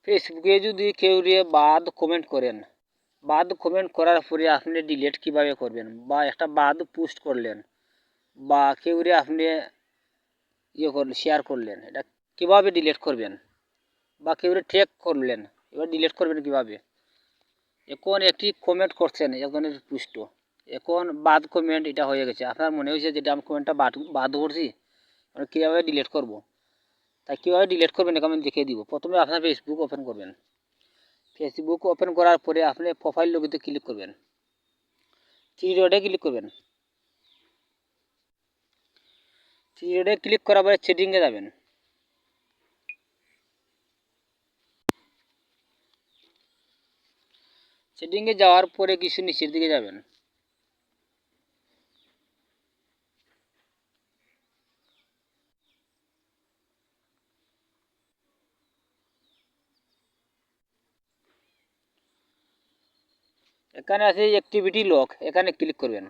ফেসবুকে যদি কেউ বাদ কমেন্ট করেন, বাদ কমেন্ট করার পরে আপনি ডিলিট কিভাবে করবেন, বা একটা বাদ পোস্ট করলেন বা কেউ আপনি করলেন, শেয়ার করলেন, এটা কিভাবে ডিলিট করবেন, বা কেউ ট্যাগ করলেন, এবার ডিলিট করবেন কিভাবে। এখন একটি কমেন্ট করছেন একজনের পোস্ট, এখন বাদ কমেন্ট এটা হয়ে গেছে, আপনার মনে হয়েছে যেটা আমি কমেন্টটা বাদ করছি, কীভাবে ডিলিট করব। তাই কীভাবে ডিলিট করবেন এটা আমি দেখিয়ে দিব। প্রথমে আপনার ফেসবুক ওপেন করবেন। ফেসবুক ওপেন করার পরে আপনি প্রোফাইল লোগোতে ক্লিক করবেন, থ্রি ডটে ক্লিক করবেন। থ্রি ডটে ক্লিক করার পরে সেটিংয়ে যাবেন। সেটিংয়ে যাওয়ার পরে কিছু নিচের দিকে যাবেন। এখানে আছে অ্যাক্টিভিটি লক, এখানে ক্লিক করবেন।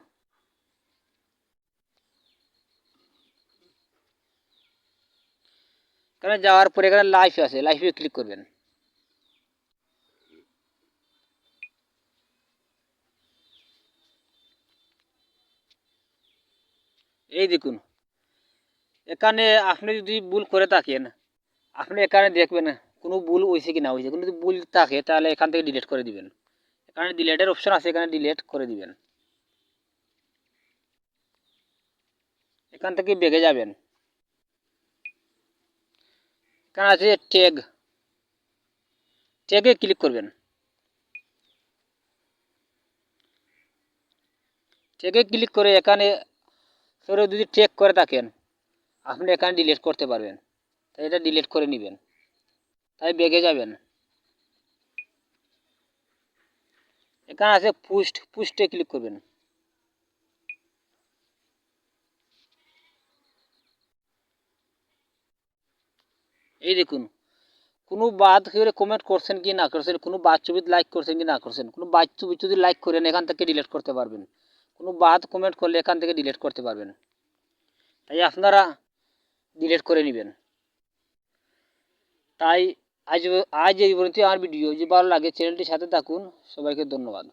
এখানে যাওয়ার পরে এখানে লাইফ আছে, লাইফে ক্লিক করবেন। এই দেখুন, এখানে আপনি যদি ভুল করে থাকেন, আপনি এখানে দেখবেন কোনো ভুল হয়েছে কি না হয়েছে। কোনো যদি ভুল থাকে তাহলে এখান থেকে ডিলিট করে দিবেন। এখানে ডিলেটের অপশন আছে, এখানে ডিলিট করে দিবেন। এখান থেকে বেগে যাবেন, এখানে আছে ট্যাগ, ট্যাগে ক্লিক করবেন। ট্যাগে ক্লিক করে এখানে যদি ট্যাগ করে থাকেন আপনি এখানে ডিলিট করতে পারবেন, তাই এটা ডিলিট করে নেবেন। তাই বেগে যাবেন, এখানে আছে পোস্ট, পোস্টে ক্লিক করবেন। এই দেখুন, কোনো বাদ করে কমেন্ট করছেন কি না করছেন, কোনো বাদ ছবি লাইক করছেন কি না করছেন, কোনো বাদ ছবি যদি লাইক করেন এখান থেকে ডিলিট করতে পারবেন, কোনো বাদ কমেন্ট করলে এখান থেকে ডিলিট করতে পারবেন। তাই আপনারা ডিলিট করে নেবেন। তাই আজ এই পর্যন্ত আমার ভিডিও যদি ভালো লাগে চ্যানেলটির সাথে থাকুন। সবাইকে ধন্যবাদ।